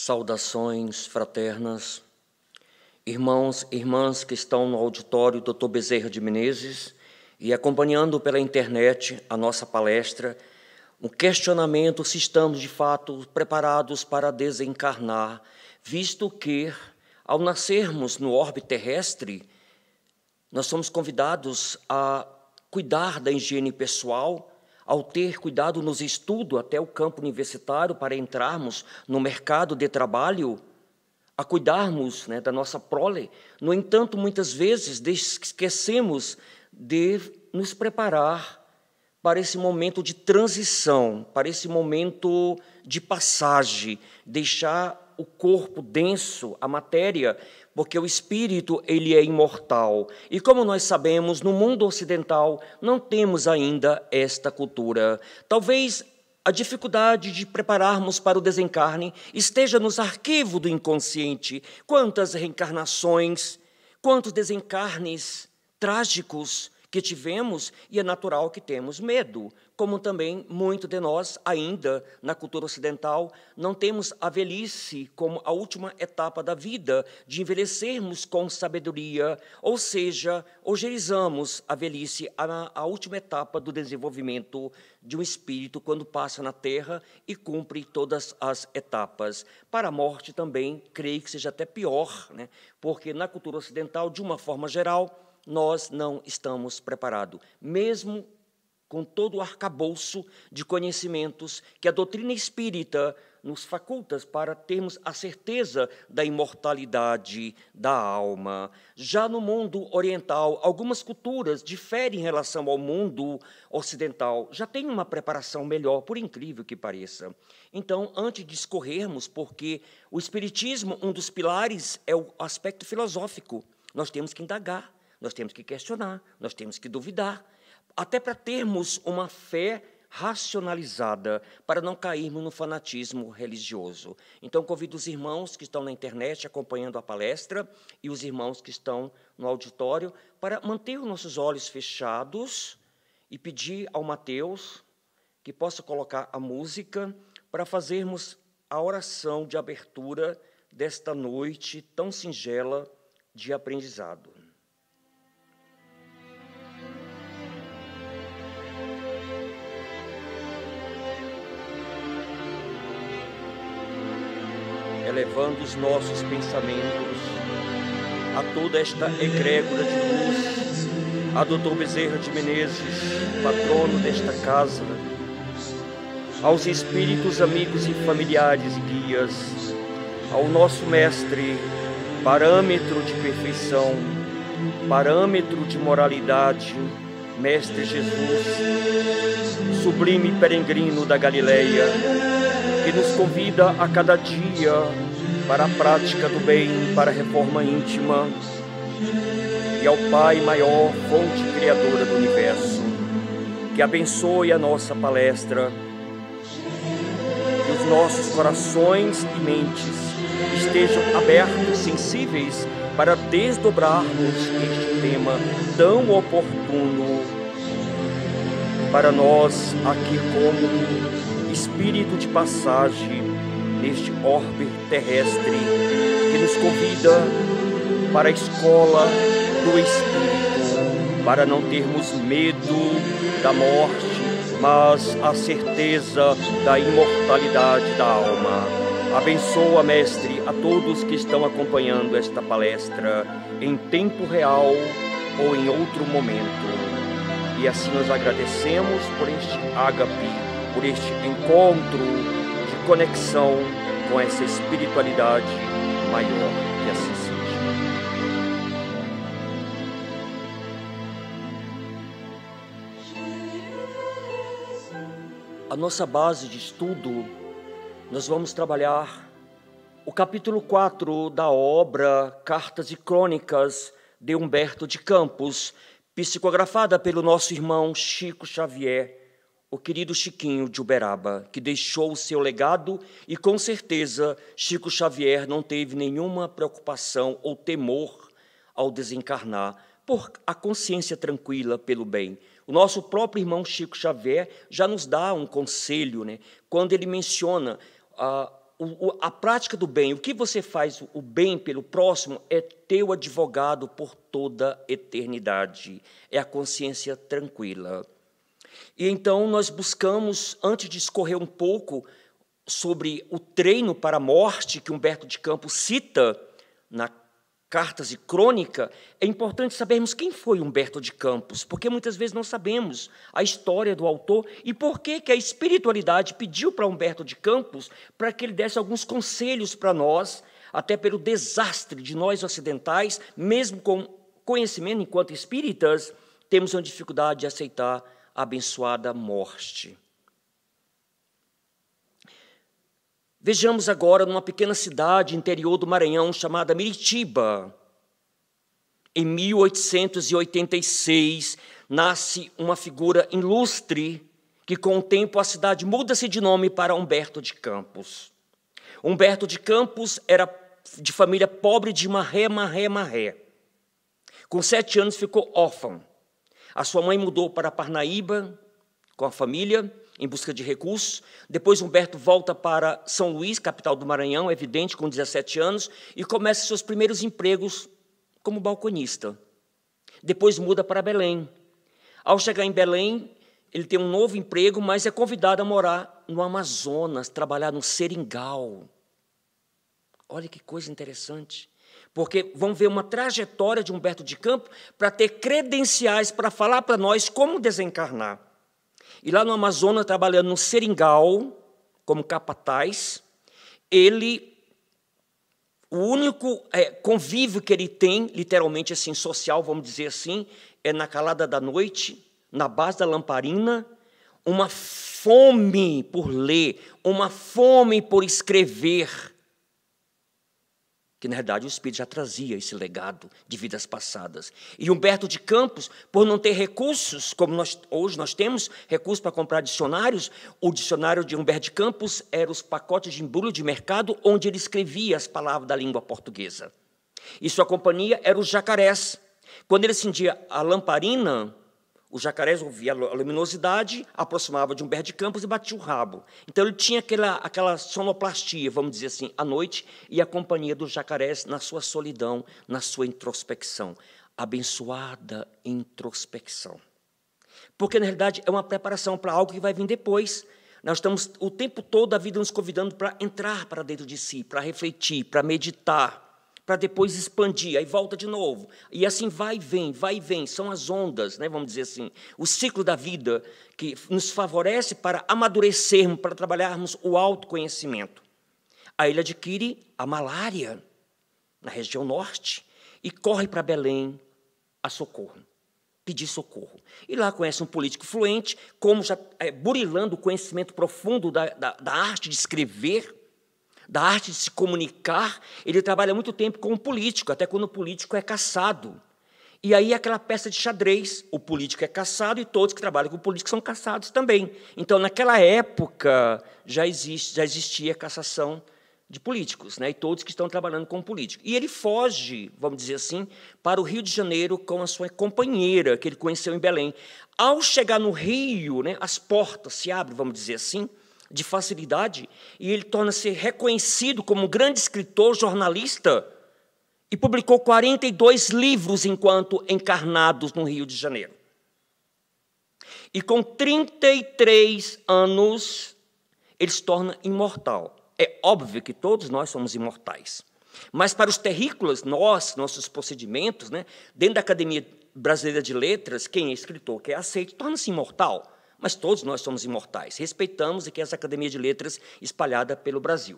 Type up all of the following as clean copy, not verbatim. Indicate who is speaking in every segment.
Speaker 1: Saudações fraternas, irmãos e irmãs que estão no auditório Dr. Bezerra de Menezes e acompanhando pela internet a nossa palestra, um questionamento se estamos de fato preparados para desencarnar, visto que, ao nascermos no orbe terrestre, nós somos convidados a cuidar da higiene pessoal, ao ter cuidado nos estudos até o campo universitário para entrarmos no mercado de trabalho, a cuidarmos da nossa prole. No entanto, muitas vezes esquecemos de nos preparar para esse momento de transição, para esse momento de passagem, deixar o corpo denso, a matéria, porque o espírito ele é imortal. E como nós sabemos, no mundo ocidental não temos ainda esta cultura. Talvez a dificuldade de prepararmos para o desencarne esteja nos arquivos do inconsciente. Quantas reencarnações, quantos desencarnes trágicos que tivemos, e é natural que temos medo, como também muito de nós ainda na cultura ocidental não temos a velhice como a última etapa da vida, de envelhecermos com sabedoria, ou seja, ogerizamos a velhice, a última etapa do desenvolvimento de um espírito quando passa na Terra e cumpre todas as etapas. Para a morte também, creio que seja até pior, porque na cultura ocidental, de uma forma geral, nós não estamos preparados, mesmo com todo o arcabouço de conhecimentos que a doutrina espírita nos faculta para termos a certeza da imortalidade da alma. Já no mundo oriental, algumas culturas diferem em relação ao mundo ocidental, já tem uma preparação melhor, por incrível que pareça. Então, antes de discorrermos, porque o espiritismo, um dos pilares é o aspecto filosófico, nós temos que indagar, nós temos que questionar, nós temos que duvidar, até para termos uma fé racionalizada, para não cairmos no fanatismo religioso. Então, convido os irmãos que estão na internet acompanhando a palestra e os irmãos que estão no auditório para manter os nossos olhos fechados e pedir ao Mateus que possa colocar a música para fazermos a oração de abertura desta noite tão singela de aprendizado. Elevando os nossos pensamentos a toda esta egrégora de luz, a Dr. Bezerra de Menezes, patrono desta casa, aos espíritos, amigos e familiares e guias, ao nosso mestre, parâmetro de perfeição, parâmetro de moralidade, Mestre Jesus, sublime peregrino da Galileia, que nos convida a cada dia para a prática do bem, para a reforma íntima, e ao Pai maior, fonte criadora do universo, que abençoe a nossa palestra, que os nossos corações e mentes estejam abertos, sensíveis, para desdobrarmos este tema tão oportuno para nós aqui como espírito de passagem neste orbe terrestre que nos convida para a escola do Espírito, para não termos medo da morte, mas a certeza da imortalidade da alma. Abençoa, Mestre, a todos que estão acompanhando esta palestra em tempo real ou em outro momento. E assim nós agradecemos por este ágape, por este encontro de conexão com essa espiritualidade maior. Que assim seja. A nossa base de estudo, nós vamos trabalhar o capítulo 4 da obra Cartas e Crônicas de Humberto de Campos, psicografada pelo nosso irmão Chico Xavier, o querido Chiquinho de Uberaba, que deixou o seu legado e, com certeza, Chico Xavier não teve nenhuma preocupação ou temor ao desencarnar, por a consciência tranquila pelo bem. O nosso próprio irmão Chico Xavier já nos dá um conselho, quando ele menciona a prática do bem, o que você faz o bem pelo próximo, é teu advogado por toda a eternidade. É a consciência tranquila. E então nós buscamos, antes de discorrer um pouco sobre o treino para a morte, que Humberto de Campos cita na Cartas e Crônica, é importante sabermos quem foi Humberto de Campos, porque muitas vezes não sabemos a história do autor e por que a espiritualidade pediu para Humberto de Campos para que ele desse alguns conselhos para nós, até pelo desastre de nós ocidentais, mesmo com conhecimento enquanto espíritas, temos uma dificuldade de aceitar a abençoada morte. Vejamos agora numa pequena cidade interior do Maranhão chamada Miritiba. Em 1886, nasce uma figura ilustre que, com o tempo, a cidade muda-se de nome para Humberto de Campos. Humberto de Campos era de família pobre de marré. Com 7 anos ficou órfão. A sua mãe mudou para Parnaíba com a família, em busca de recursos. Depois Humberto volta para São Luís, capital do Maranhão, evidente, com 17 anos, e começa seus primeiros empregos como balconista. Depois muda para Belém. Ao chegar em Belém, ele tem um novo emprego, mas é convidado a morar no Amazonas, trabalhar no seringal. Olha que coisa interessante. Porque vamos ver uma trajetória de Humberto de Campos para ter credenciais para falar para nós como desencarnar. E lá no Amazonas, trabalhando no seringal, como capataz, o único convívio que ele tem, literalmente assim, social, vamos dizer assim, é na calada da noite, na base da lamparina, uma fome por ler, uma fome por escrever, que, na verdade, o Espírito já trazia esse legado de vidas passadas. E Humberto de Campos, por não ter recursos, como hoje nós temos recursos para comprar dicionários, o dicionário de Humberto de Campos era os pacotes de embrulho de mercado, onde ele escrevia as palavras da língua portuguesa. E sua companhia era os jacarés. Quando ele acendia a lamparina, os jacarés ouviam a luminosidade, aproximava de Humberto de Campos e batia o rabo. Então ele tinha aquela sonoplastia, vamos dizer assim, à noite, e a companhia dos jacarés na sua solidão, na sua introspecção. Abençoada introspecção. Porque, na realidade, é uma preparação para algo que vai vir depois. Nós estamos o tempo todo a vida nos convidando para entrar para dentro de si, para refletir, para meditar, para depois expandir, aí volta de novo. E assim vai e vem, são as ondas, né, vamos dizer assim, o ciclo da vida que nos favorece para amadurecermos, para trabalharmos o autoconhecimento. Aí ele adquire a malária na região norte e corre para Belém a socorro, pedir socorro. E lá conhece um político fluente, como já burilando o conhecimento profundo da arte de escrever, da arte de se comunicar. Ele trabalha muito tempo com o político, até quando o político é caçado. E aí aquela peça de xadrez, o político é caçado e todos que trabalham com o político são caçados também. Então, naquela época, já existia cassação de políticos, né? E todos que estão trabalhando com o político. E ele foge, vamos dizer assim, para o Rio de Janeiro com a sua companheira, que ele conheceu em Belém. Ao chegar no Rio, né, as portas se abrem, vamos dizer assim, de facilidade, e ele torna-se reconhecido como um grande escritor, jornalista, e publicou 42 livros enquanto encarnados no Rio de Janeiro. E com 33 anos, ele se torna imortal. É óbvio que todos nós somos imortais, mas para os terrícolas, nossos procedimentos, né, dentro da Academia Brasileira de Letras, quem é escritor, quem é aceito, torna-se imortal. Mas todos nós somos imortais. Respeitamos aqui essa Academia de Letras espalhada pelo Brasil.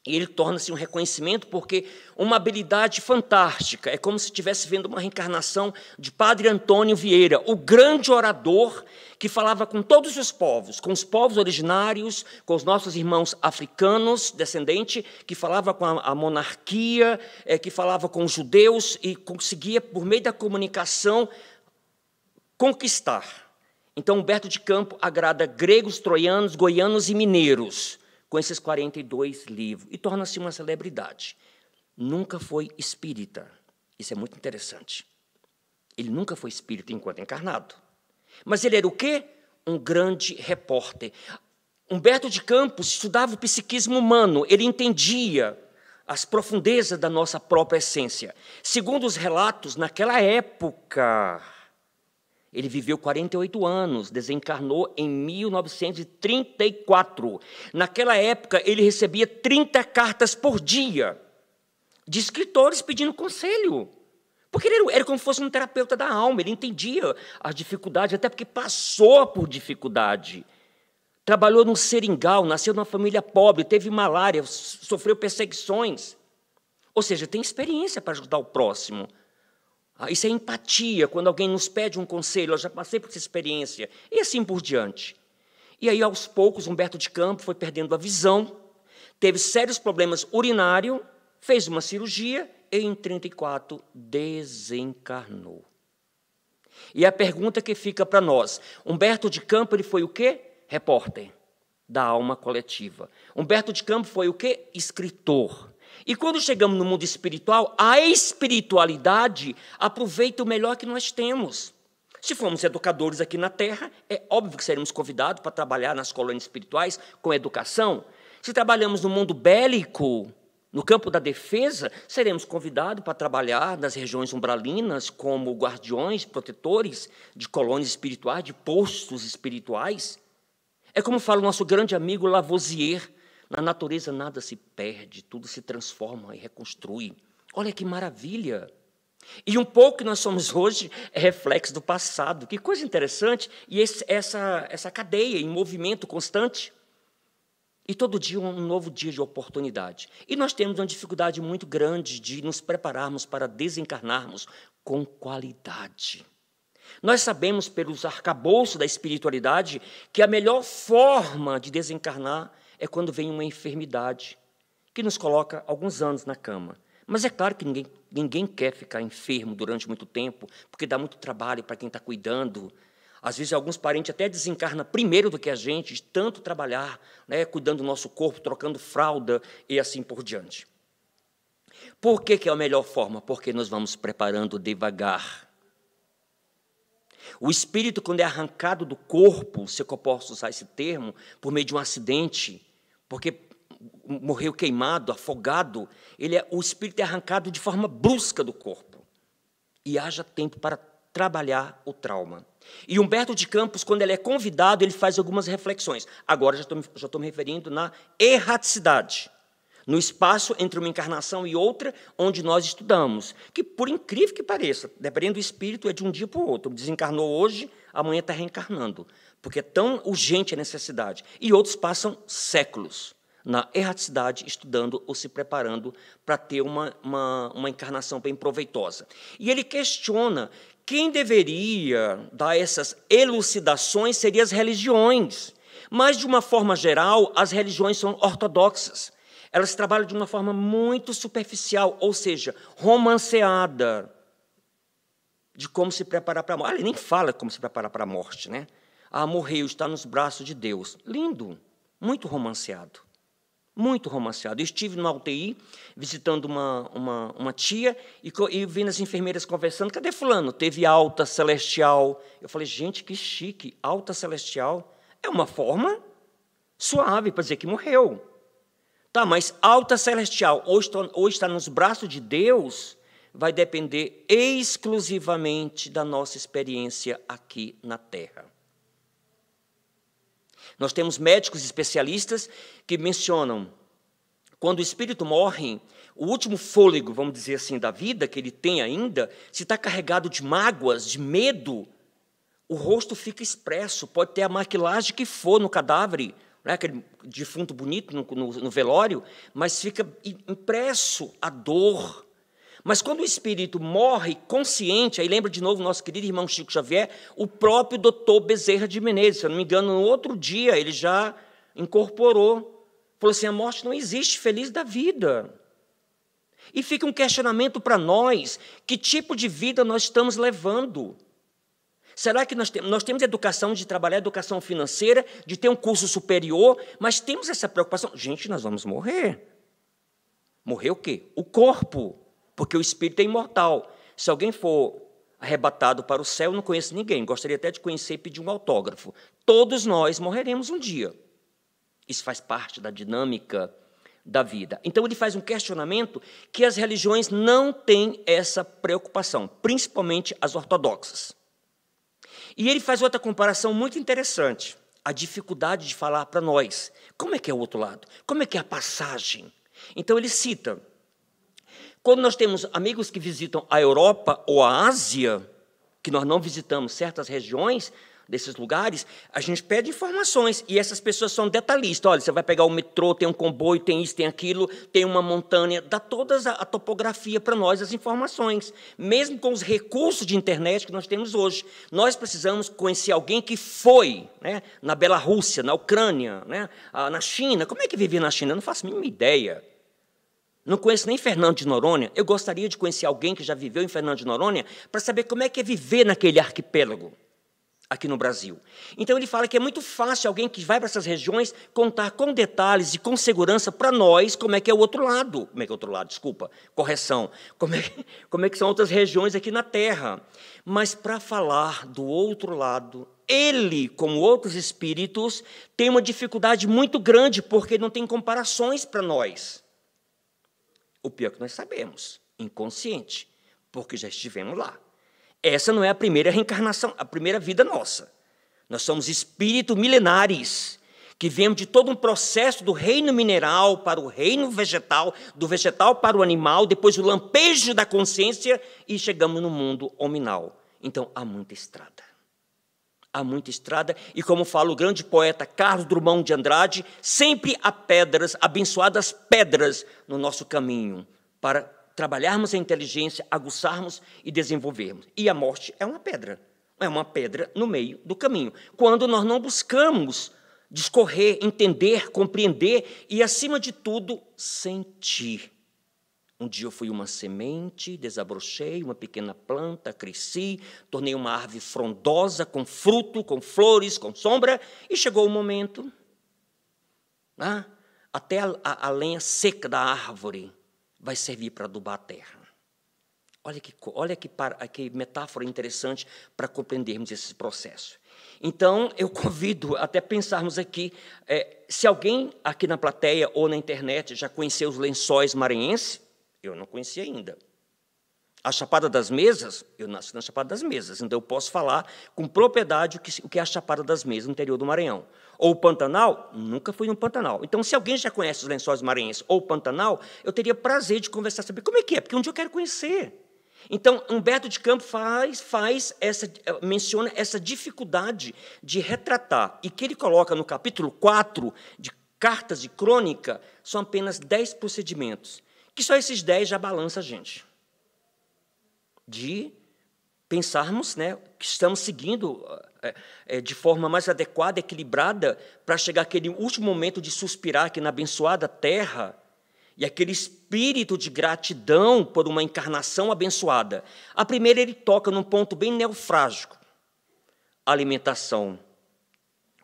Speaker 1: E ele torna-se um reconhecimento porque uma habilidade fantástica. É como se estivesse vendo uma reencarnação de Padre Antônio Vieira, o grande orador que falava com todos os povos, com os povos originários, com os nossos irmãos africanos, descendentes, que falava com a monarquia, que falava com os judeus e conseguia, por meio da comunicação, conquistar. Então, Humberto de Campos agrada gregos, troianos, goianos e mineiros, com esses 42 livros, e torna-se uma celebridade. Nunca foi espírita. Isso é muito interessante. Ele nunca foi espírita enquanto encarnado. Mas ele era o quê? Um grande repórter. Humberto de Campos estudava o psiquismo humano, ele entendia as profundezas da nossa própria essência. Segundo os relatos, naquela época, ele viveu 48 anos, desencarnou em 1934. Naquela época, ele recebia 30 cartas por dia de escritores pedindo conselho. Porque ele era como se fosse um terapeuta da alma, ele entendia as dificuldades, até porque passou por dificuldade. Trabalhou no seringal, nasceu numa família pobre, teve malária, sofreu perseguições. Ou seja, tem experiência para ajudar o próximo. Isso é empatia, quando alguém nos pede um conselho, eu já passei por essa experiência, e assim por diante. E aí, aos poucos, Humberto de Campos foi perdendo a visão, teve sérios problemas urinários, fez uma cirurgia e, em 1934, desencarnou. E a pergunta que fica para nós, Humberto de Campos ele foi o quê? Repórter da alma coletiva. Humberto de Campos foi o quê? Escritor. E quando chegamos no mundo espiritual, a espiritualidade aproveita o melhor que nós temos. Se formos educadores aqui na Terra, é óbvio que seremos convidados para trabalhar nas colônias espirituais com educação. Se trabalhamos no mundo bélico, no campo da defesa, seremos convidados para trabalhar nas regiões umbralinas como guardiões, protetores de colônias espirituais, de postos espirituais. É como fala o nosso grande amigo Lavoisier, na natureza nada se perde, tudo se transforma e reconstrui. Olha que maravilha! E um pouco que nós somos hoje é reflexo do passado. Que coisa interessante! E essa cadeia em movimento constante. E todo dia um novo dia de oportunidade. E nós temos uma dificuldade muito grande de nos prepararmos para desencarnarmos com qualidade. Nós sabemos, pelos arcabouços da espiritualidade, que a melhor forma de desencarnar é quando vem uma enfermidade que nos coloca alguns anos na cama. Mas é claro que ninguém quer ficar enfermo durante muito tempo, porque dá muito trabalho para quem está cuidando. Às vezes, alguns parentes até desencarnam primeiro do que a gente, de tanto trabalhar, né, cuidando do nosso corpo, trocando fralda e assim por diante. Por que é a melhor forma? Porque nós vamos preparando devagar. O espírito, quando é arrancado do corpo, se eu posso usar esse termo, por meio de um acidente, porque morreu queimado, afogado, o espírito é arrancado de forma brusca do corpo. E haja tempo para trabalhar o trauma. E Humberto de Campos, quando ele é convidado, ele faz algumas reflexões. Agora já estou me referindo na erraticidade, no espaço entre uma encarnação e outra, onde nós estudamos, que, por incrível que pareça, dependendo do espírito, é de um dia para o outro. Desencarnou hoje, amanhã está reencarnando, porque é tão urgente a necessidade. E outros passam séculos na erraticidade, estudando ou se preparando para ter uma encarnação bem proveitosa. E ele questiona quem deveria dar essas elucidações seriam as religiões. Mas, de uma forma geral, as religiões são ortodoxas. Elas trabalham de uma forma muito superficial, ou seja, romanceada, de como se preparar para a morte. Ele nem fala como se preparar para a morte, né? Ah, morreu, está nos braços de Deus. Lindo, muito romanceado. Muito romanceado. Eu estive numa UTI, visitando uma tia, e vendo as enfermeiras conversando. Cadê fulano? Teve alta celestial. Eu falei, gente, que chique, alta celestial. É uma forma suave para dizer que morreu. Tá, mas alta celestial, ou está nos braços de Deus, vai depender exclusivamente da nossa experiência aqui na Terra. Nós temos médicos especialistas que mencionam, quando o espírito morre, o último fôlego, vamos dizer assim, da vida que ele tem ainda, se está carregado de mágoas, de medo, o rosto fica expresso, pode ter a maquilagem que for no cadáver, não é aquele defunto bonito no velório, mas fica impresso a dor. Mas quando o espírito morre consciente, aí lembra de novo o nosso querido irmão Chico Xavier, o próprio doutor Bezerra de Menezes, se eu não me engano, no outro dia ele já incorporou, falou assim, a morte não existe, feliz da vida. E fica um questionamento para nós, que tipo de vida nós estamos levando? Será que nós temos educação de trabalhar, educação financeira, de ter um curso superior, mas temos essa preocupação? Gente, nós vamos morrer. Morrer o quê? O corpo, porque o espírito é imortal. Se alguém for arrebatado para o céu, eu não conheço ninguém, gostaria até de conhecer e pedir um autógrafo. Todos nós morreremos um dia. Isso faz parte da dinâmica da vida. Então, ele faz um questionamento que as religiões não têm essa preocupação, principalmente as ortodoxas. E ele faz outra comparação muito interessante, a dificuldade de falar para nós. Como é que é o outro lado? Como é que é a passagem? Então, ele cita, quando nós temos amigos que visitam a Europa ou a Ásia, que nós não visitamos certas regiões desses lugares, a gente pede informações, e essas pessoas são detalhistas. Olha, você vai pegar o metrô, tem um comboio, tem isso, tem aquilo, tem uma montanha, dá toda a topografia para nós, as informações. Mesmo com os recursos de internet que nós temos hoje, nós precisamos conhecer alguém que foi, né, na Bielorrússia, na Ucrânia, né, na China. Como é que vivia na China? Eu não faço a mínima ideia. Não conheço nem Fernando de Noronha. Eu gostaria de conhecer alguém que já viveu em Fernando de Noronha para saber como é que é viver naquele arquipélago aqui no Brasil. Então, ele fala que é muito fácil alguém que vai para essas regiões contar com detalhes e com segurança para nós como é que é o outro lado. Como é que é o outro lado? Desculpa, correção. Como é que são outras regiões aqui na Terra. Mas, para falar do outro lado, ele, como outros espíritos, tem uma dificuldade muito grande, porque não tem comparações para nós. O pior que nós sabemos, inconsciente, porque já estivemos lá. Essa não é a primeira reencarnação, a primeira vida nossa. Nós somos espíritos milenares, que viemos de todo um processo do reino mineral para o reino vegetal, do vegetal para o animal, depois o lampejo da consciência e chegamos no mundo hominal. Então, há muita estrada. Há muita estrada, e como fala o grande poeta Carlos Drummond de Andrade, sempre há pedras, abençoadas pedras no nosso caminho, para trabalharmos a inteligência, aguçarmos e desenvolvermos. E a morte é uma pedra no meio do caminho. Quando nós não buscamos discorrer, entender, compreender e, acima de tudo, sentir. Um dia eu fui uma semente, desabrochei uma pequena planta, cresci, tornei uma árvore frondosa, com fruto, com flores, com sombra, e chegou o momento, até a lenha seca da árvore vai servir para adubar a terra. Olha que metáfora interessante para compreendermos esse processo. Então, eu convido até pensarmos aqui, se alguém aqui na plateia ou na internet já conheceu os Lençóis Maranhenses, eu não conhecia ainda. A Chapada das Mesas, eu nasci na Chapada das Mesas, então eu posso falar com propriedade o que é a Chapada das Mesas no interior do Maranhão. Ou o Pantanal, nunca fui no Pantanal. Então, se alguém já conhece os Lençóis Maranhenses ou o Pantanal, eu teria prazer de conversar, saber como é que é, porque um dia eu quero conhecer. Então, Humberto de Campos menciona essa dificuldade de retratar, e que ele coloca no capítulo 4 de Cartas de Crônica, são apenas 10 procedimentos, que só esses 10 já balança a gente. De pensarmos, né, que estamos seguindo de forma mais adequada, equilibrada, para chegar àquele último momento de suspirar aqui na abençoada terra, e aquele espírito de gratidão por uma encarnação abençoada. A primeira, ele toca num ponto bem neofrágico. Alimentação.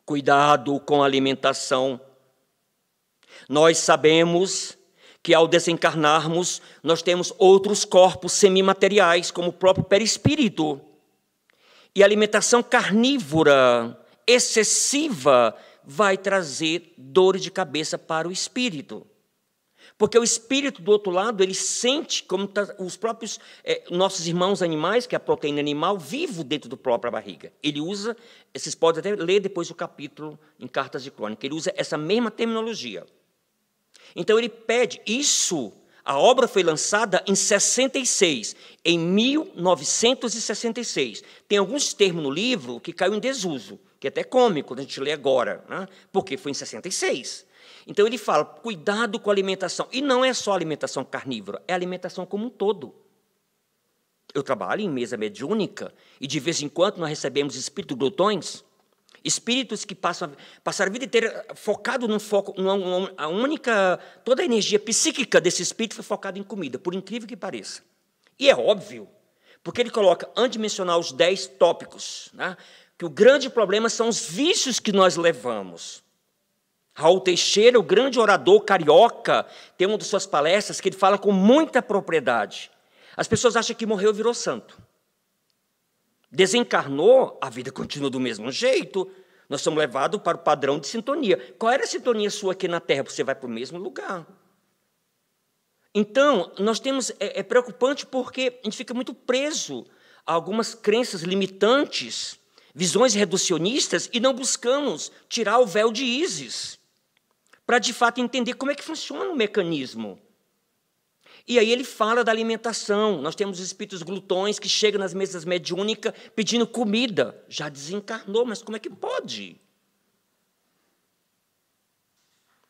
Speaker 1: Cuidado com a alimentação. Nós sabemos que, ao desencarnarmos, nós temos outros corpos semimateriais, como o próprio perispírito. E a alimentação carnívora, excessiva, vai trazer dores de cabeça para o espírito. Porque o espírito, do outro lado, ele sente como os próprios nossos irmãos animais, que é a proteína animal, vivo dentro da própria barriga. Ele usa, vocês podem até ler depois o capítulo em Cartas de Crônica, ele usa essa mesma terminologia. Então, ele pede isso. A obra foi lançada em 66, em 1966. Tem alguns termos no livro que caiu em desuso, que é até cômico quando a gente lê agora, né? Porque foi em 66. Então, ele fala, cuidado com a alimentação. E não é só alimentação carnívora, é a alimentação como um todo. Eu trabalho em mesa mediúnica e, de vez em quando, nós recebemos espíritos glutões, espíritos que passaram a vida inteira focado num foco, toda a energia psíquica desse espírito foi focada em comida, por incrível que pareça. E é óbvio, porque ele coloca, antes de mencionar os 10 tópicos, né, que o grande problema são os vícios que nós levamos. Raul Teixeira, o grande orador carioca, tem uma de suas palestras que ele fala com muita propriedade. As pessoas acham que morreu e virou santo. Desencarnou, a vida continua do mesmo jeito. Nós somos levados para o padrão de sintonia. Qual era a sintonia sua aqui na Terra? Você vai para o mesmo lugar. Então, nós temos, é preocupante porque a gente fica muito preso a algumas crenças limitantes, visões reducionistas, e não buscamos tirar o véu de Ísis, para, de fato, entender como é que funciona o mecanismo. E aí ele fala da alimentação. Nós temos os espíritos glutões que chegam nas mesas mediúnicas pedindo comida. Já desencarnou, mas como é que pode?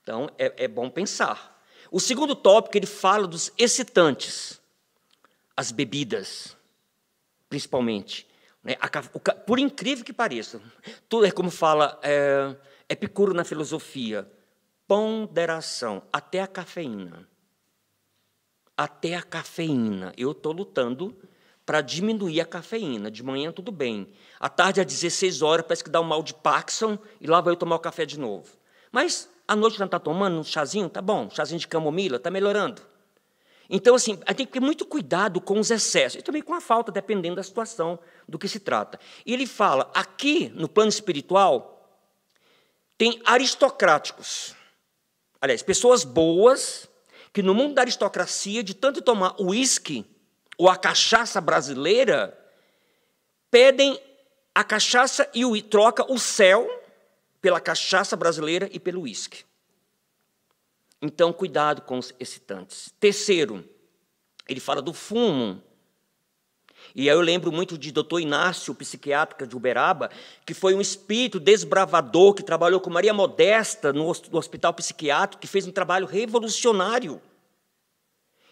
Speaker 1: Então, é bom pensar. O segundo tópico, ele fala dos excitantes, as bebidas, principalmente. Por incrível que pareça, tudo é como fala Epicuro na filosofia, ponderação, até a cafeína. Até a cafeína. Eu estou lutando para diminuir a cafeína. De manhã, tudo bem. À tarde, às 16 horas, parece que dá um mal de Parkinson, e lá vai eu tomar o café de novo. Mas, à noite, não está tomando um chazinho? Tá bom, chazinho de camomila, está melhorando. Então, assim, a gente tem que ter muito cuidado com os excessos, e também com a falta, dependendo da situação do que se trata. E ele fala, aqui, no plano espiritual, tem aristocráticos. Aliás, pessoas boas, que no mundo da aristocracia, de tanto tomar uísque ou a cachaça brasileira, pedem a cachaça e troca o céu pela cachaça brasileira e pelo uísque. Então, cuidado com os excitantes. Terceiro, ele fala do fumo. E aí eu lembro muito de Dr. Inácio, psiquiatra de Uberaba, que foi um espírito desbravador, que trabalhou com Maria Modesta no hospital psiquiátrico, que fez um trabalho revolucionário.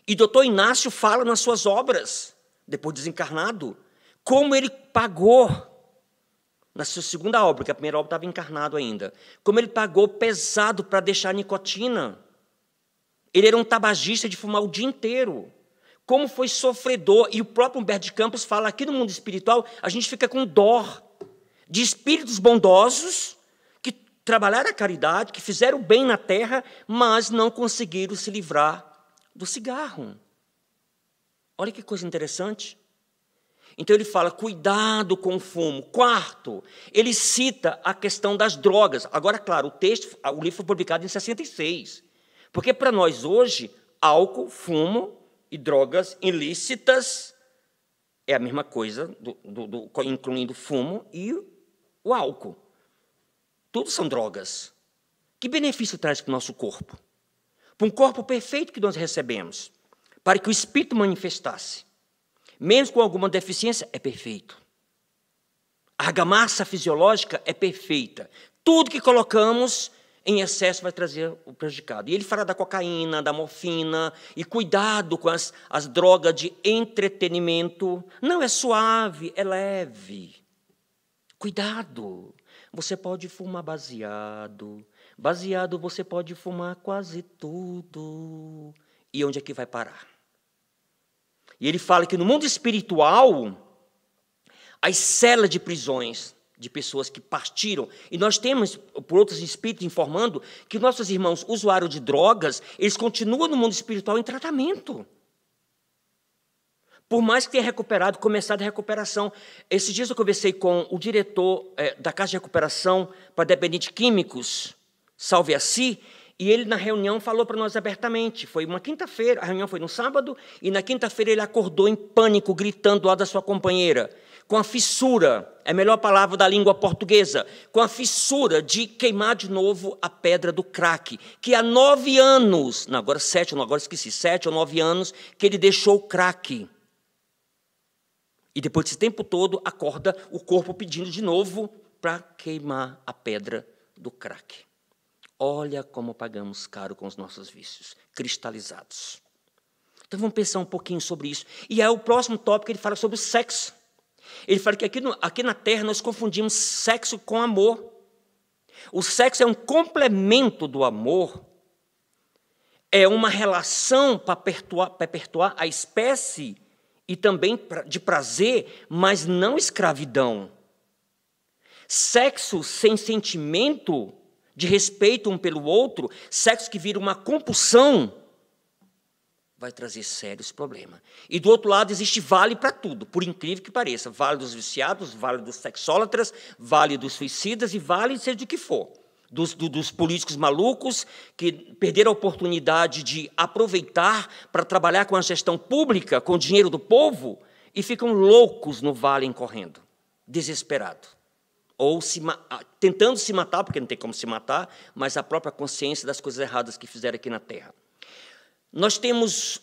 Speaker 1: E Dr. Inácio fala nas suas obras, depois desencarnado, como ele pagou, na sua segunda obra, porque a primeira obra estava encarnado ainda, como ele pagou pesado para deixar a nicotina. Ele era um tabagista de fumar o dia inteiro. Como foi sofredor, e o próprio Humberto de Campos fala, aqui no mundo espiritual, a gente fica com dó de espíritos bondosos que trabalharam a caridade, que fizeram o bem na terra, mas não conseguiram se livrar do cigarro. Olha que coisa interessante. Então ele fala, cuidado com o fumo. Quarto, ele cita a questão das drogas. Agora, claro, o livro foi publicado em 66. Porque para nós hoje, álcool, fumo e drogas ilícitas é a mesma coisa, incluindo fumo e o álcool. Tudo são drogas. Que benefício traz para o nosso corpo? Para um corpo perfeito que nós recebemos, para que o espírito manifestasse, mesmo com alguma deficiência, é perfeito. A argamassa fisiológica é perfeita. Tudo que colocamos em excesso vai trazer o prejudicado. E ele fala da cocaína, da morfina, e cuidado com as drogas de entretenimento. Não, é suave, é leve. Cuidado. Você pode fumar baseado. Baseado você pode fumar quase tudo. E onde é que vai parar? E ele fala que no mundo espiritual, as celas de prisões de pessoas que partiram, e nós temos, por outros espíritos, informando que nossos irmãos usuários de drogas, eles continuam no mundo espiritual em tratamento. Por mais que tenha recuperado, começado a recuperação. Esses dias eu conversei com o diretor da Casa de Recuperação para Dependentes Químicos, Salve Assi, e ele, na reunião, falou para nós abertamente. Foi uma quinta-feira, a reunião foi no sábado, e na quinta-feira ele acordou em pânico, gritando lá da sua companheira, com a fissura, é a melhor palavra da língua portuguesa, com a fissura de queimar de novo a pedra do crack, que há 9 anos, não, agora 7 ou 9 anos, que ele deixou o crack. E depois desse tempo todo, acorda o corpo pedindo de novo para queimar a pedra do crack. Olha como pagamos caro com os nossos vícios, cristalizados. Então vamos pensar um pouquinho sobre isso. E aí o próximo tópico ele fala sobre o sexo. Ele fala que aqui na Terra nós confundimos sexo com amor. O sexo é um complemento do amor, é uma relação para perpetuar a espécie e também de prazer, mas não escravidão. Sexo sem sentimento de respeito um pelo outro, sexo que vira uma compulsão, vai trazer sérios problemas. E do outro lado existe vale para tudo, por incrível que pareça. Vale dos viciados, vale dos sexólatras, vale dos suicidas e vale seja de que for. Dos políticos malucos que perderam a oportunidade de aproveitar para trabalhar com a gestão pública, com o dinheiro do povo, e ficam loucos no vale correndo, desesperados. Ou tentando se matar, porque não tem como se matar, mas a própria consciência das coisas erradas que fizeram aqui na Terra. Nós temos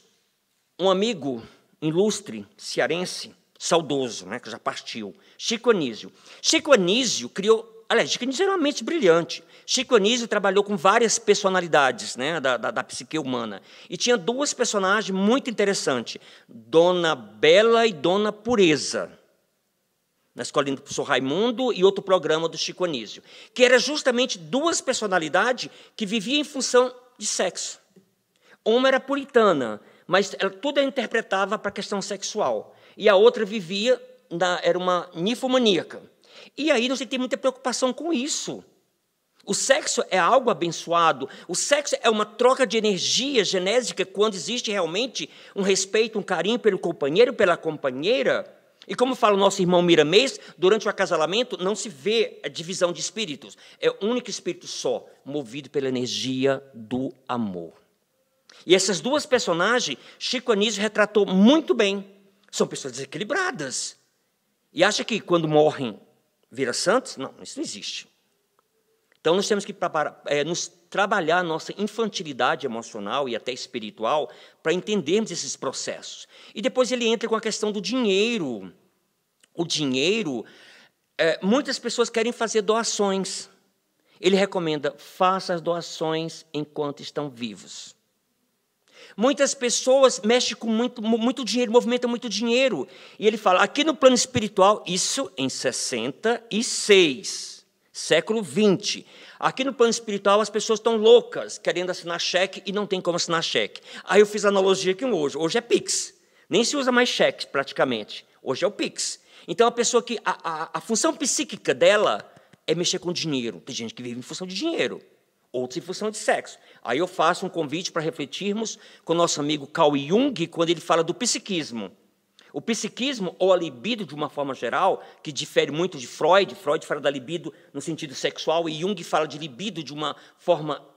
Speaker 1: um amigo ilustre, cearense, saudoso, né, que já partiu, Chico Anísio. Chico Anísio criou... Aliás, Chico Anísio era uma mente brilhante. Chico Anísio trabalhou com várias personalidades, né, da psique humana. E tinha duas personagens muito interessantes, Dona Bela e Dona Pureza, na Escola do Professor Raimundo, e outro programa do Chico Anísio, que era justamente duas personalidades que viviam em função de sexo. Uma era puritana, mas tudo ela interpretava para a questão sexual. E a outra vivia, era uma ninfomaníaca. E aí não se tem muita preocupação com isso. O sexo é algo abençoado. O sexo é uma troca de energia genésica quando existe realmente um respeito, um carinho pelo companheiro, pela companheira. E como fala o nosso irmão Miramês, durante o acasalamento não se vê a divisão de espíritos. É um único espírito só, movido pela energia do amor. E essas duas personagens, Chico Anísio retratou muito bem. São pessoas desequilibradas. E acha que quando morrem, vira santos? Não, isso não existe. Então, nós temos que trabalhar a nossa infantilidade emocional e até espiritual para entendermos esses processos. E depois ele entra com a questão do dinheiro. O dinheiro, muitas pessoas querem fazer doações. Ele recomenda, faça as doações enquanto estão vivos. Muitas pessoas mexem com muito dinheiro, movimentam muito dinheiro. E ele fala, aqui no plano espiritual, isso em 66, século 20. Aqui no plano espiritual, as pessoas estão loucas, querendo assinar cheque e não tem como assinar cheque. Aí eu fiz a analogia aqui hoje. Hoje é Pix. Nem se usa mais cheque, praticamente. Hoje é o Pix. Então, a pessoa que... A função psíquica dela é mexer com dinheiro. Tem gente que vive em função de dinheiro. Outros em função de sexo. Aí eu faço um convite para refletirmos com o nosso amigo Carl Jung, quando ele fala do psiquismo. O psiquismo, ou a libido, de uma forma geral, que difere muito de Freud. Freud fala da libido no sentido sexual, e Jung fala de libido de uma forma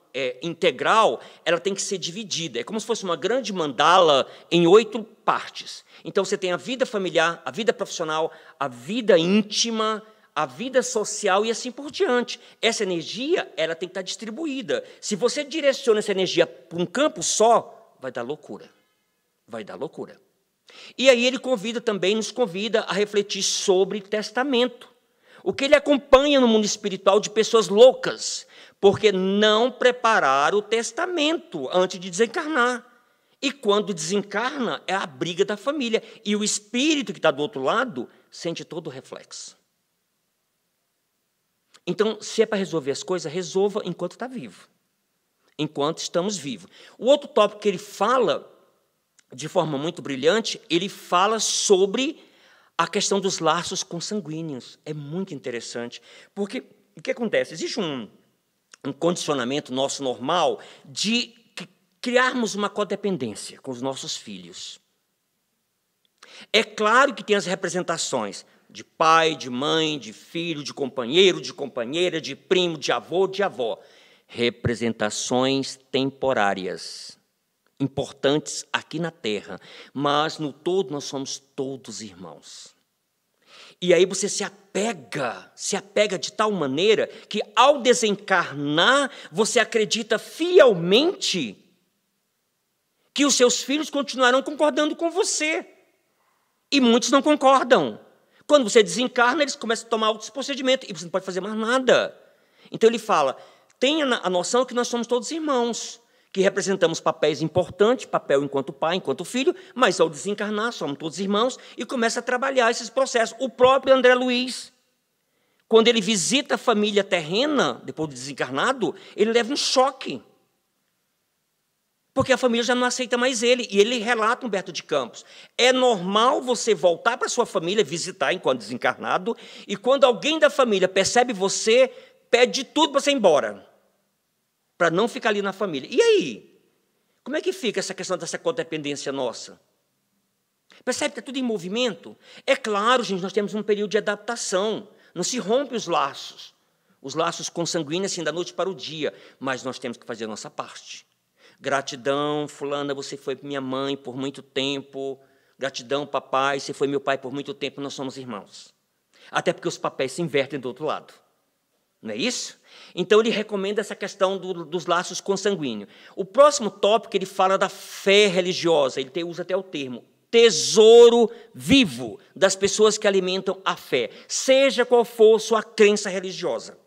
Speaker 1: integral, ela tem que ser dividida. É como se fosse uma grande mandala em 8 partes. Então, você tem a vida familiar, a vida profissional, a vida íntima, a vida social e assim por diante. Essa energia, ela tem que estar distribuída. Se você direciona essa energia para um campo só, vai dar loucura. Vai dar loucura. E aí ele nos convida a refletir sobre testamento. O que ele acompanha no mundo espiritual de pessoas loucas, porque não prepararam o testamento antes de desencarnar. E quando desencarna, é a briga da família. E o espírito que está do outro lado sente todo o reflexo. Então, se é para resolver as coisas, resolva enquanto está vivo. Enquanto estamos vivos. O outro tópico que ele fala, de forma muito brilhante, ele fala sobre a questão dos laços consanguíneos. É muito interessante. Porque o que acontece? Existe um condicionamento nosso normal de criarmos uma codependência com os nossos filhos. É claro que tem as representações de pai, de mãe, de filho, de companheiro, de companheira, de primo, de avô, de avó. Representações temporárias, importantes aqui na Terra, mas no todo nós somos todos irmãos. E aí você se apega de tal maneira que ao desencarnar, você acredita fielmente que os seus filhos continuarão concordando com você. E muitos não concordam. Quando você desencarna, eles começam a tomar outros procedimentos e você não pode fazer mais nada. Então ele fala, tenha a noção que nós somos todos irmãos, que representamos papéis importantes, papel enquanto pai, enquanto filho, mas ao desencarnar somos todos irmãos e começa a trabalhar esses processos. O próprio André Luiz, quando ele visita a família terrena, depois de desencarnado, ele leva um choque. Porque a família já não aceita mais ele. E ele relata, Humberto de Campos, é normal você voltar para a sua família, visitar enquanto desencarnado, e quando alguém da família percebe você, pede tudo para você ir embora, para não ficar ali na família. E aí? Como é que fica essa questão dessa codependência nossa? Percebe que está tudo em movimento? É claro, gente, nós temos um período de adaptação. Não se rompe os laços consanguíneos assim da noite para o dia, mas nós temos que fazer a nossa parte. Gratidão, fulana, você foi minha mãe por muito tempo. Gratidão, papai, você foi meu pai por muito tempo, nós somos irmãos. Até porque os papéis se invertem do outro lado. Não é isso? Então, ele recomenda essa questão dos laços consanguíneos. O próximo tópico, ele fala da fé religiosa. Ele usa até o termo tesouro vivo das pessoas que alimentam a fé, seja qual for sua crença religiosa.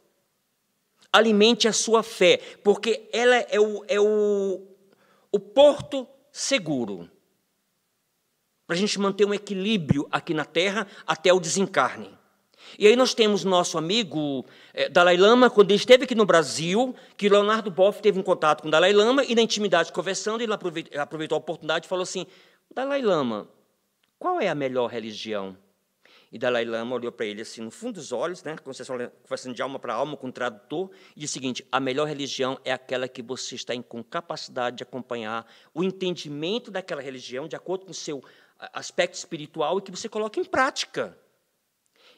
Speaker 1: Alimente a sua fé, porque ela é o porto seguro para a gente manter um equilíbrio aqui na Terra até o desencarne. E aí nós temos nosso amigo Dalai Lama, quando ele esteve aqui no Brasil, que Leonardo Boff teve um contato com o Dalai Lama, e na intimidade conversando, ele aproveitou a oportunidade e falou assim, Dalai Lama, qual é a melhor religião? E Dalai Lama olhou para ele assim, no fundo dos olhos, né, conversando de alma para alma com o tradutor, e disse o seguinte, a melhor religião é aquela que você está com capacidade de acompanhar o entendimento daquela religião, de acordo com o seu aspecto espiritual, e que você coloca em prática.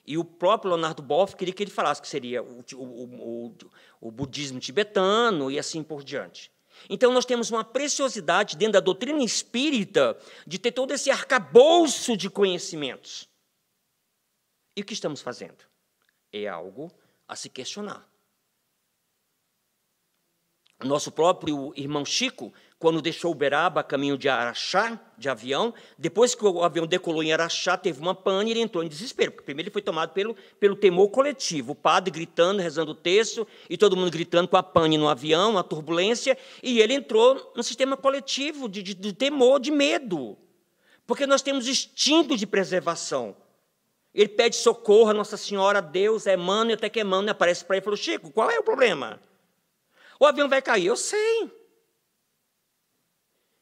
Speaker 1: E o próprio Leonardo Boff queria que ele falasse que seria o budismo tibetano e assim por diante. Então, nós temos uma preciosidade dentro da doutrina espírita de ter todo esse arcabouço de conhecimentos. E o que estamos fazendo? É algo a se questionar. Nosso próprio irmão Chico, quando deixou Uberaba a caminho de Araxá, de avião, depois que o avião decolou em Araxá, teve uma pane e ele entrou em desespero, porque primeiro ele foi tomado pelo temor coletivo, o padre gritando, rezando o texto, e todo mundo gritando com a pane no avião, a turbulência, e ele entrou no sistema coletivo de temor, de medo, porque nós temos instinto de preservação. Ele pede socorro a Nossa Senhora, a Deus, a Emmanuel, até que Emmanuel aparece para ele e falou, Chico, qual é o problema? O avião vai cair, eu sei.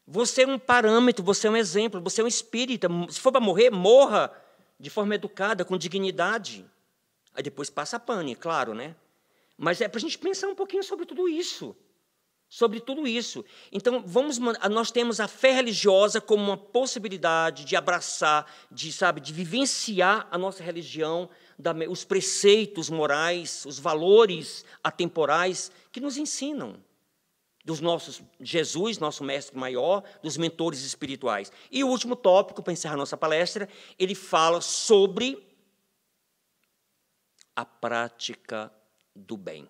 Speaker 1: Você é um parâmetro, você é um exemplo, você é um espírita. Se for para morrer, morra de forma educada, com dignidade. Aí depois passa a pane, claro, né? Mas é para a gente pensar um pouquinho sobre tudo isso. Sobre tudo isso. Então, nós temos a fé religiosa como uma possibilidade de abraçar, de vivenciar a nossa religião, os preceitos morais, os valores atemporais que nos ensinam. Dos nossos Jesus, nosso mestre maior, dos mentores espirituais. E o último tópico, para encerrar nossa palestra, ele fala sobre a prática do bem.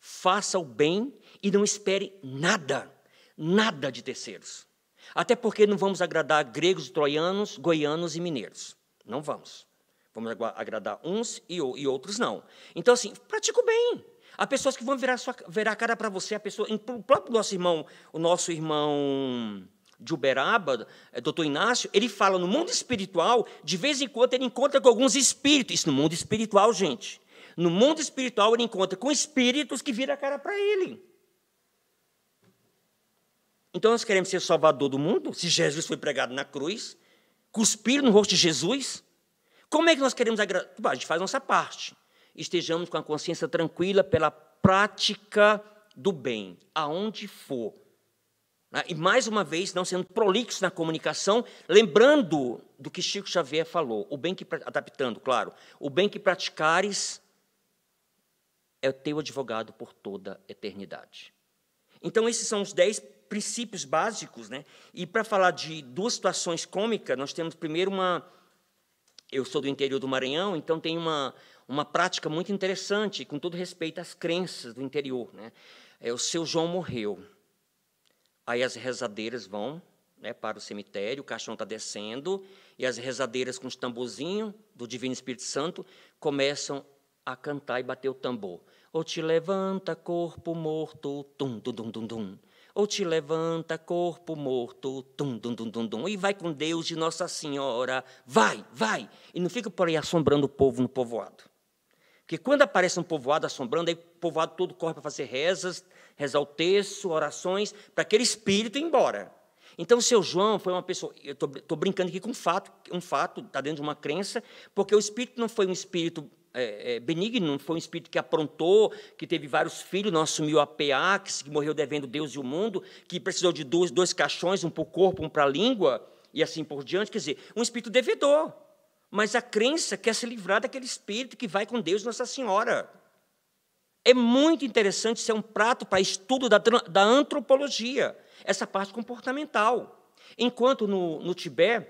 Speaker 1: Faça o bem e não espere nada, nada de terceiros. Até porque não vamos agradar gregos, troianos, goianos e mineiros. Não vamos. Vamos agradar uns e outros não. Então, assim, pratica o bem. Há pessoas que vão virar a cara para você, o próprio nosso irmão de Uberaba, doutor Inácio, ele fala no mundo espiritual, de vez em quando ele encontra com alguns espíritos. Isso no mundo espiritual, gente. No mundo espiritual ele encontra com espíritos que viram a cara para ele. Então nós queremos ser o salvador do mundo? Se Jesus foi pregado na cruz, cuspir no rosto de Jesus? Como é que nós queremos agradar? A gente faz a nossa parte. Estejamos com a consciência tranquila pela prática do bem, aonde for. E, mais uma vez, não sendo prolixo na comunicação, lembrando do que Chico Xavier falou, adaptando, claro, o bem que praticares é o teu advogado por toda a eternidade. Então, esses são os 10 princípios básicos, né? E, para falar de 2 situações cômicas, nós temos primeiro eu sou do interior do Maranhão, então tem uma prática muito interessante, com todo respeito às crenças do interior, né? O seu João morreu. Aí as rezadeiras vão, né, para o cemitério, o caixão está descendo, e as rezadeiras com os tamborzinhos do Divino Espírito Santo começam a cantar e bater o tambor. Ou te levanta, corpo morto, tum, dum, dum, dum, dum. Ou te levanta, corpo morto, tum, dum, dum, dum, dum. E vai com Deus de Nossa Senhora, vai, vai. E não fica por aí assombrando o povo no povoado. Porque quando aparece um povoado assombrando, aí o povoado todo corre para fazer rezar o texto, orações, para aquele espírito ir embora. Então, o seu João foi uma pessoa... Eu estou brincando aqui com um fato está dentro de uma crença, porque o espírito não foi um espírito benigno, não foi um espírito que aprontou, que teve vários filhos, não assumiu a PA, que morreu devendo Deus e o mundo, que precisou de dois caixões, um para o corpo, um para a língua, e assim por diante. Quer dizer, um espírito devedor. Mas a crença quer se livrar daquele espírito que vai com Deus Nossa Senhora. É muito interessante, isso é um prato para estudo da antropologia, essa parte comportamental. Enquanto no Tibete,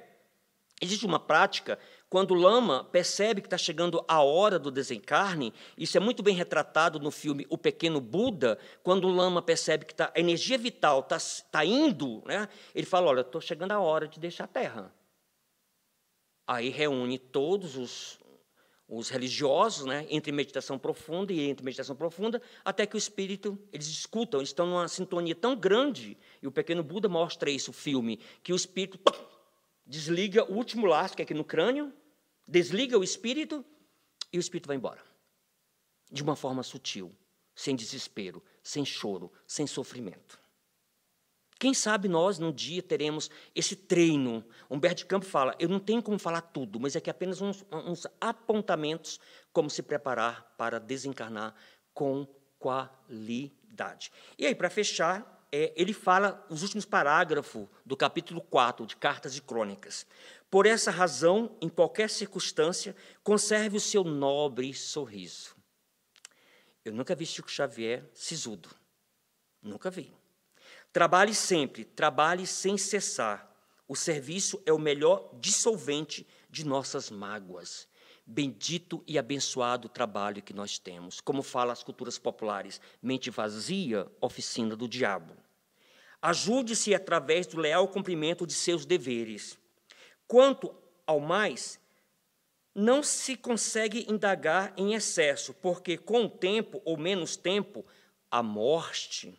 Speaker 1: existe uma prática, quando o lama percebe que está chegando a hora do desencarne, isso é muito bem retratado no filme O Pequeno Buda, quando o lama percebe que a energia vital está indo, né, ele fala, olha, estou chegando a hora de deixar a Terra. Aí reúne todos os religiosos, né, entre meditação profunda e entre meditação profunda, até que o espírito, eles escutam, eles estão numa sintonia tão grande, e o Pequeno Buda mostra isso, o filme, que o espírito desliga o último laço, que é aqui no crânio, desliga o espírito, e o espírito vai embora. De uma forma sutil, sem desespero, sem choro, sem sofrimento. Quem sabe nós, num dia, teremos esse treino. Humberto de Campos fala, eu não tenho como falar tudo, mas é que apenas uns apontamentos como se preparar para desencarnar com qualidade. E aí, para fechar, ele fala os últimos parágrafos do capítulo 4 de Cartas e Crônicas. Por essa razão, em qualquer circunstância, conserve o seu nobre sorriso. Eu nunca vi Chico Xavier sisudo. Nunca vi. Trabalhe sempre, trabalhe sem cessar. O serviço é o melhor dissolvente de nossas mágoas. Bendito e abençoado o trabalho que nós temos. Como falam as culturas populares, mente vazia, oficina do diabo. Ajude-se através do leal cumprimento de seus deveres. Quanto ao mais, não se consegue indagar em excesso, porque com o tempo ou menos tempo, a morte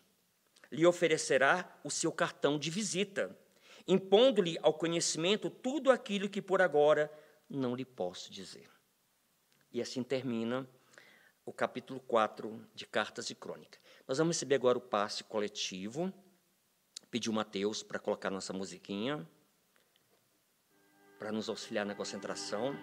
Speaker 1: lhe oferecerá o seu cartão de visita, impondo-lhe ao conhecimento tudo aquilo que por agora não lhe posso dizer. E assim termina o capítulo 4 de Cartas e Crônicas. Nós vamos receber agora o passe coletivo, pedir o Mateus para colocar nossa musiquinha, para nos auxiliar na concentração.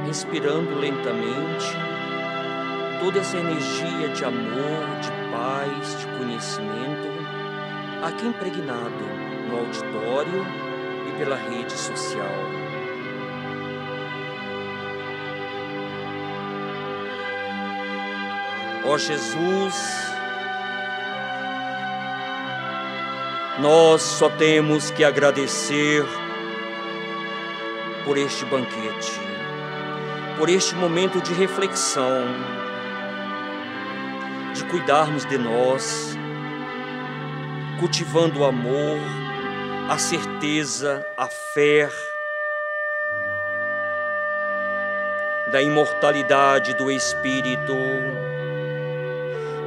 Speaker 1: Inspirando lentamente toda essa energia de amor, de paz, de conhecimento, aqui impregnado no auditório e pela rede social. Ó Jesus, nós só temos que agradecer por este banquete, por este momento de reflexão, de cuidarmos de nós, cultivando o amor, a certeza, a fé, da imortalidade do Espírito,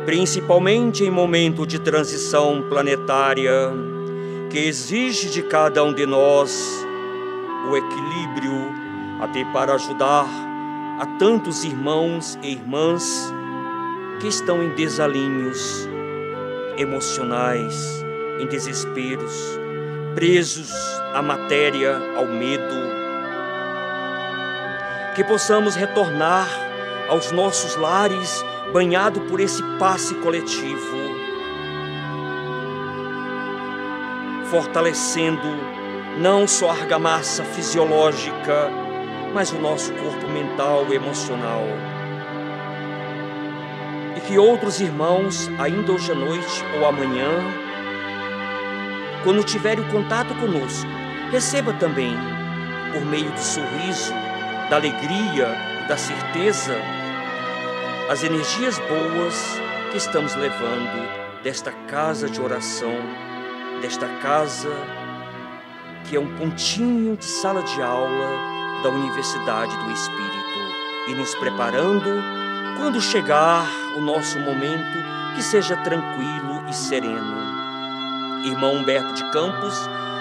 Speaker 1: principalmente em momento de transição planetária, que exige de cada um de nós o equilíbrio, até para ajudar a tantos irmãos e irmãs que estão em desalinhos emocionais, em desesperos, presos à matéria, ao medo. Que possamos retornar aos nossos lares, banhado por esse passe coletivo, fortalecendo não só a argamassa fisiológica, mas o nosso corpo mental e emocional. E que outros irmãos, ainda hoje à noite ou amanhã, quando tiverem o contato conosco, receba também, por meio do sorriso, da alegria, da certeza, as energias boas que estamos levando desta casa de oração, desta casa que é um pontinho de sala de aula da Universidade do Espírito, e nos preparando, quando chegar o nosso momento, que seja tranquilo e sereno. Irmão Humberto de Campos,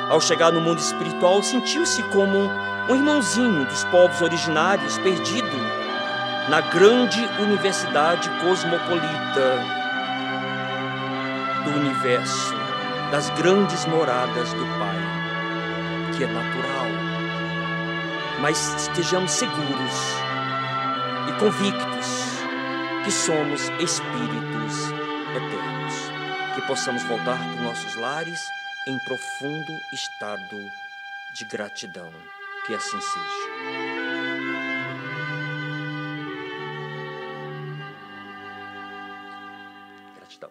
Speaker 1: Ao chegar no mundo espiritual, sentiu-se como um irmãozinho dos povos originários perdido na grande universidade cosmopolita do universo, das grandes moradas do Pai, que é natural. Mas estejamos seguros e convictos que somos espíritos eternos, que possamos voltar para nossos lares em profundo estado de gratidão. Que assim seja. Gratidão.